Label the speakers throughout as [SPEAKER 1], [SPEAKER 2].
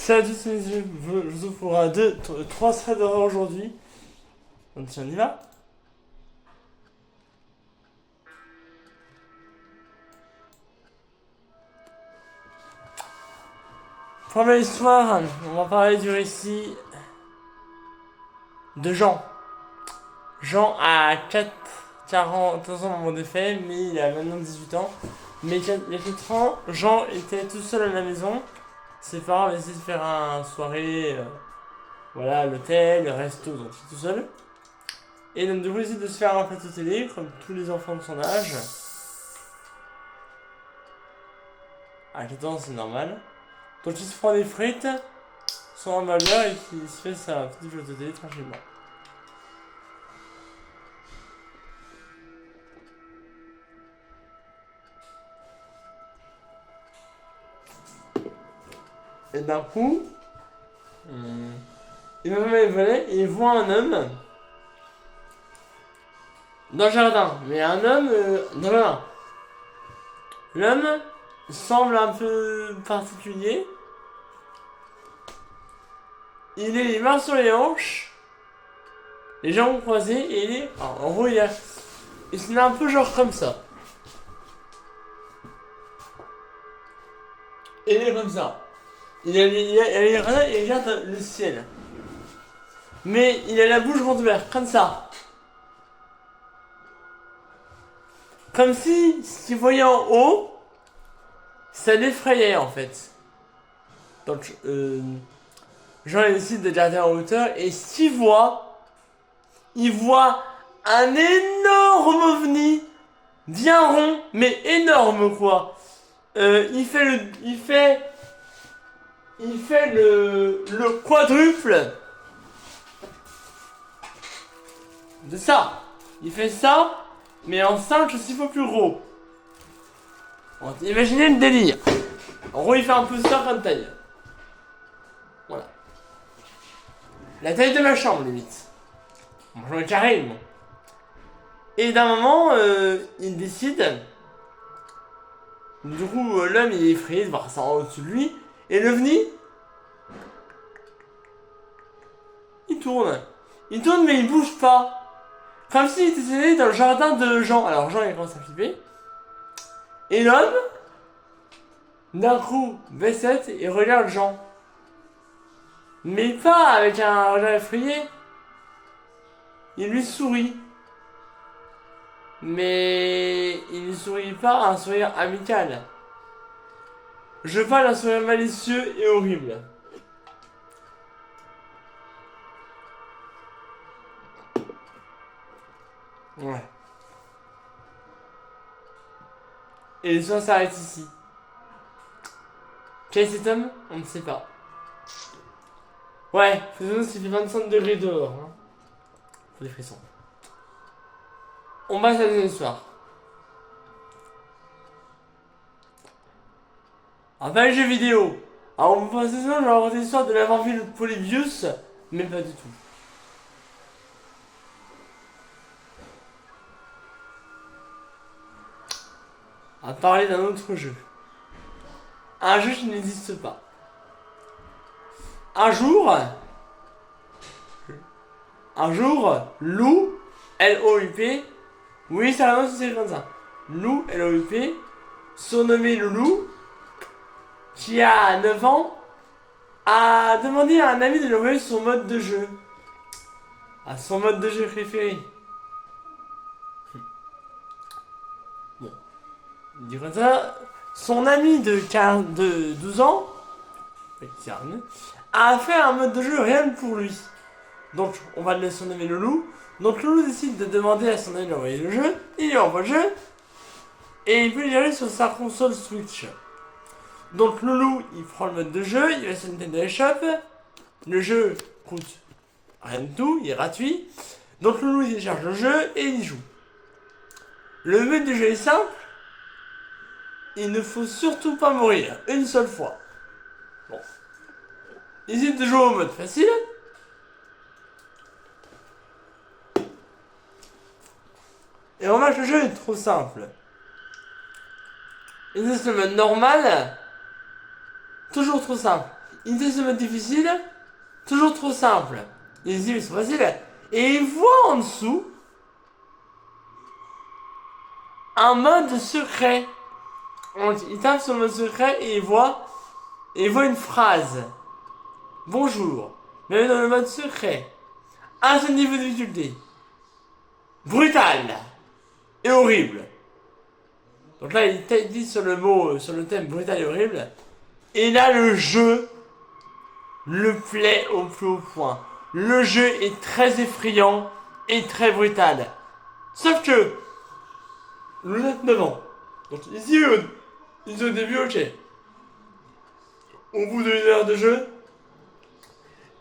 [SPEAKER 1] Salut à tous mes yeux, je vous offre pour 3 threads d'horreur aujourd'hui. Donc on y va. Première histoire, on va parler du récit de Jean. Jean a 40 ans au moment des faits, mais il a maintenant 18 ans. Mais il y a 4 ans, Jean était tout seul à la maison. Ses parents avaient essayé de faire une soirée, voilà, l'hôtel, le resto, donc il est tout seul. Et donc, du coup, il décide de se faire un plateau télé, comme tous les enfants de son âge. À 14 ans, c'est normal. Donc, il se prend des frites, son hamburger, et qu'il se fait sa petite plateau télé tranquillement. Et d'un coup, il va même voler et il voit un homme dans le jardin. Mais un homme dans le jardin. L'homme semble un peu particulier. Il est les mains sur les hanches, les jambes croisées, et il est. En gros, il est un peu genre comme ça. Et il est comme ça. Il regarde le ciel. Mais il a la bouche grande ouverte, comme ça. Comme si ce qu'il voyait en haut, ça l'effrayait en fait. Donc, Jean décide de garder en hauteur et ce qu'il voit, il voit un énorme ovni, bien rond, mais énorme quoi. Il fait le quadruple de ça. Il fait ça, mais en 5 ou 6 fois plus gros. Bon, imaginez le délire. En gros, il fait un peu ça comme taille. Voilà. La taille de ma chambre, limite. Mon chambre est carré, moi. Et d'un moment, il décide. Du coup, l'homme, il est effrayé de voir ça en au-dessus de lui. Et l'ovni, il tourne. Il tourne, mais il bouge pas. Comme s'il était dans le jardin de Jean. Alors, Jean, il commence à flipper. Et l'homme, d'un coup, baisse tête et regarde Jean. Mais pas avec un regard effrayé. Il lui sourit. Mais il ne sourit pas un sourire amical. Je parle d'un sourire malicieux et horrible. Ouais. Et l'histoire s'arrête ici. Quel est cet homme? On ne sait pas. Ouais, faisons s'il fait 25 degrés dehors. Hein. Faut des frissons. On passe à la deuxième histoire. Alors, dans les jeux vidéo. Alors, on passe souvent, je vais raconter l'histoire de l'avoir vu le Polybius, mais pas du tout. On va parler d'un autre jeu. Un jeu qui n'existe pas. Un jour, Lou, L-O-U-P, oui, ça vraiment c'est comme ça. Lou, L-O-U-P, surnommé Loulou, qui a 9 ans, a demandé à un ami de lui envoyer son mode de jeu. À son mode de jeu préféré. Bon, il dit comme ça, son ami de 12 ans, a fait un mode de jeu rien que pour lui. Donc, on va le surnommer Loulou. Donc, Loulou décide de demander à son ami d'envoyer le jeu. Il lui envoie le jeu. Et il peut y aller sur sa console Switch. Donc, Loulou, il prend le mode de jeu. Il va sur Nintendo eShop. Le jeu coûte rien du tout. Il est gratuit. Donc, Loulou, il télécharge le jeu et il y joue. Le but du jeu est simple. Il ne faut surtout pas mourir une seule fois. Bon. Il décide de jouer au mode facile. Et on remarque que le jeu est trop simple. Il existe le mode normal, toujours trop simple. il essaie de se mettre difficile, toujours trop simple. Il se dit, mais c'est facile. Et il voit en dessous un mode secret. Donc, il tape sur le mode secret et il voit une phrase. Bonjour, bienvenue dans le mode secret. Un seul niveau de difficulté. Brutal et horrible. Donc là, il dit sur le mot, sur le thème brutal et horrible. Et là, le jeu le plaît au plus haut point. Le jeu est très effrayant et très brutal. Sauf que, nous avons 9 ans. Donc ici, ils ont au début, ok. Au bout d'une heure de jeu,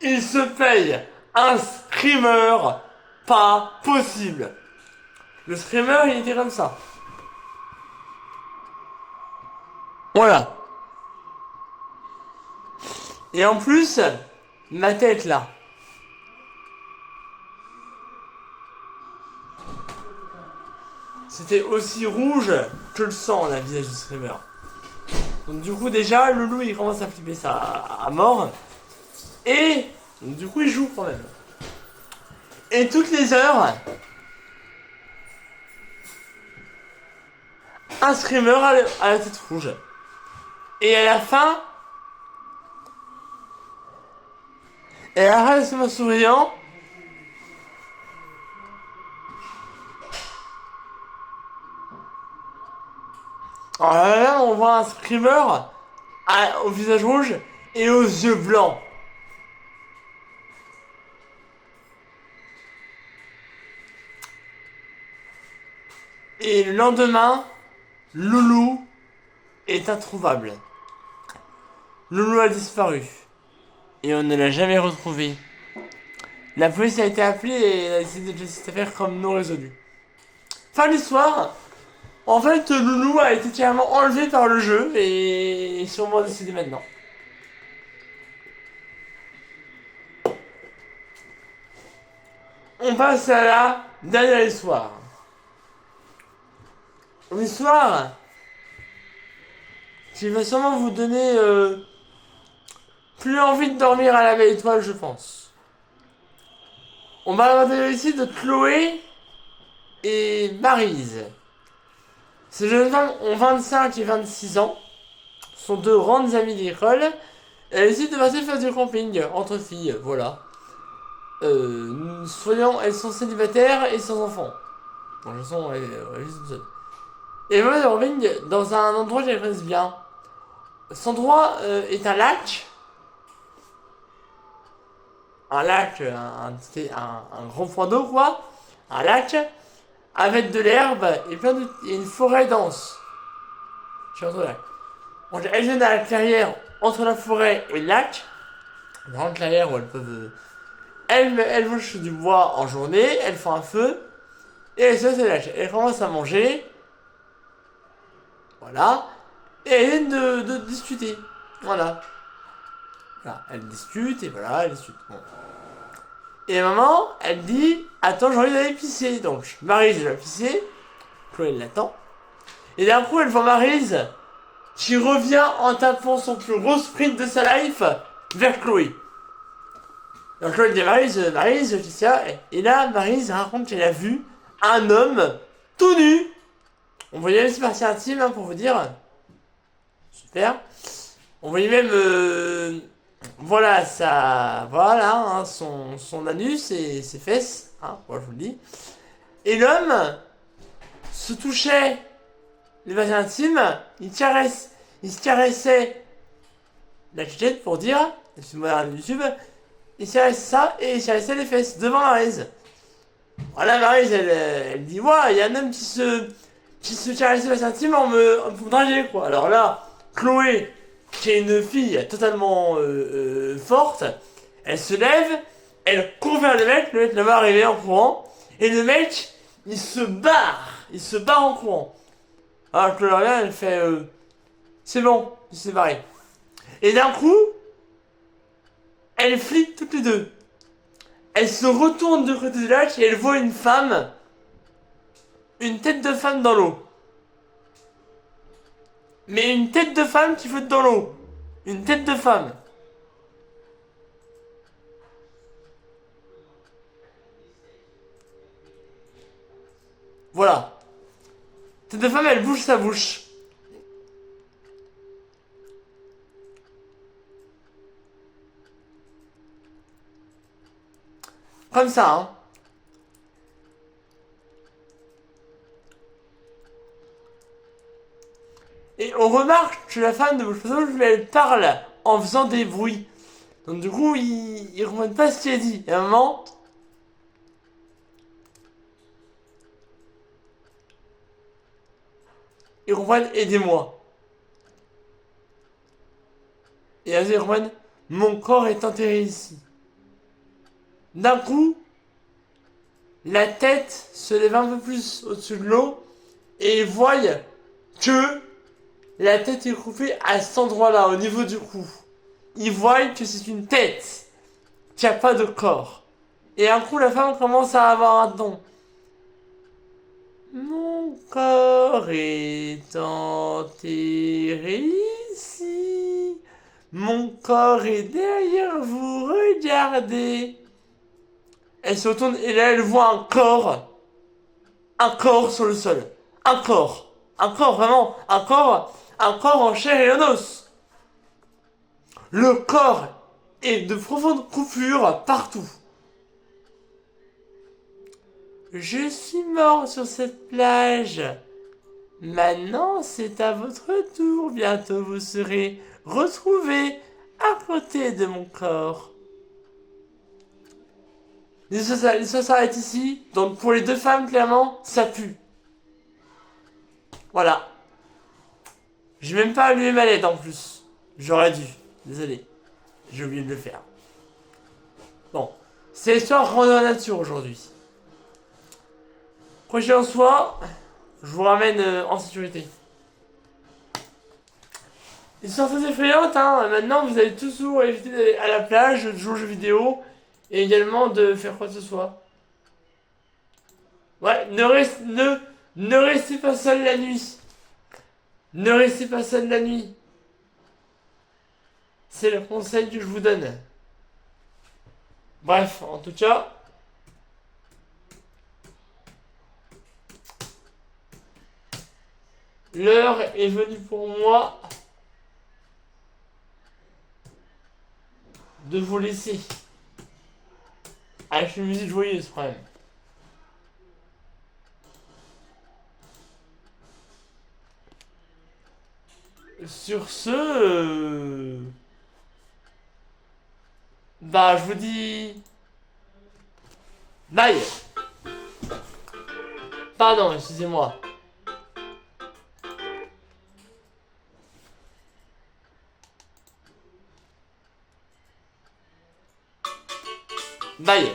[SPEAKER 1] il se paye un screamer pas possible. Le screamer, il était comme ça. Voilà. Et en plus, ma tête là. C'était aussi rouge que le sang, la visage du screamer. Donc du coup déjà, le loup il commence à flipper ça à mort. Et donc, du coup il joue quand même. Et toutes les heures, un screamer à la tête rouge. Et à la fin, c'est mon souriant. Alors là, on voit un screamer au visage rouge et aux yeux blancs. Et le lendemain, Loulou est introuvable. Loulou a disparu. Et on ne l'a jamais retrouvé. La police a été appelée et elle a décidé de laisser cette affaire comme non résolue. Fin de l'histoire. En fait, Loulou a été carrément enlevé par le jeu et est sûrement décédé maintenant. On passe à la dernière histoire. Une histoire qui va sûrement vous donner plus envie de dormir à la belle étoile, je pense. On va parler ici de Chloé et Maryse. Ces jeunes femmes ont 25 et 26 ans, sont deux grandes amies d'école, et elles décident de partir faire du camping entre filles, voilà. Elles sont célibataires et sans enfants. Bon, de toute façon, elles sont seules. Et elles vont faire du camping dans un endroit qu'elles connaissent bien. Cet endroit est un lac. Un lac, un grand point d'eau, quoi. Un lac avec de l'herbe et une forêt dense. Je suis entre là. Donc, elles viennent à la clairière entre la forêt et le lac. Une grande clairière où elles peuvent. Elles vont chercher du bois en journée, elles font un feu et elles se laissent le lac. Elles commencent à manger. Voilà. Et elles viennent de discuter. Voilà. Elles discutent et voilà, elles discutent. Bon. Et maman, elle dit attends, j'ai envie d'aller pisser. Donc, Maryse, elle va pisser. Chloé, elle l'attend. Et d'un coup, elle voit Maryse qui revient en tapant son plus gros sprint de sa life vers Chloé. Donc, Chloé dit Maryse, qu'est-ce qu'il y a? Et là, Maryse raconte qu'elle a vu un homme tout nu. On voyait même ses parties intimes, hein, pour vous dire. Super. On voyait même. Voilà, hein, son anus et ses fesses, hein, moi je vous le dis. Et l'homme se touchait les parties intimes, il se caressait la tête pour dire, excusez-moi YouTube, il se caressait ça et il se caressait les fesses devant Maryse. Voilà, Maryse, elle dit, ouais, il y a un homme qui se caressait les parties intimes en me draguer, quoi. Alors là, Chloé, qui est une fille totalement forte, elle se lève, elle court vers le mec la voit arriver en courant, et le mec, il se barre en courant. Alors que Gloria, elle fait, c'est bon, il s'est barré. Et d'un coup, elles flippent toutes les deux. Elles se retournent de côté du lac et elles voient une femme, une tête de femme dans l'eau. Mais une tête de femme qui flotte dans l'eau. Une tête de femme. Voilà. Cette femme, elle bouge sa bouche. Comme ça, hein. Et on remarque que la femme de bouche elle parle en faisant des bruits. Donc du coup, ils comprennent pas ce qu'elle dit. Et à un moment, ils comprennent aidez-moi. Et à ils comprennent mon corps est enterré ici. D'un coup, la tête se lève un peu plus au-dessus de l'eau et ils voient que la tête est coupée à cet endroit-là, au niveau du cou. Ils voient que c'est une tête, qu'il n'y a pas de corps. Et un coup, la femme commence à avoir un ton. Mon corps est enterré ici. Mon corps est derrière vous, regardez. Elle se retourne et là, elle voit un corps. Un corps sur le sol. Un corps. Un corps, vraiment. Un corps en chair et en os. Le corps est de profondes coupures partout. Je suis mort sur cette plage. Maintenant, c'est à votre tour. Bientôt, vous serez retrouvés à côté de mon corps. L'histoire s'arrête ici. Donc, pour les deux femmes, clairement, ça pue. Voilà. J'ai même pas allumé ma LED en plus. J'aurais dû. Désolé. J'ai oublié de le faire. Bon. C'est l'histoire grandeur nature aujourd'hui. Quoi qu'il en soit, je vous ramène en sécurité. Histoire très effrayante, hein. Maintenant, vous allez toujours éviter d'aller à la plage, de jouer aux jeux vidéo, et également de faire quoi que ce soit. Ouais, ne restez pas seul la nuit. Ne restez pas seul la nuit. C'est le conseil que je vous donne. Bref, en tout cas, l'heure est venue pour moi de vous laisser. Avec une musique joyeuse quand même. Sur ce, bah je vous dis bye. Pardon, excusez-moi. Bye.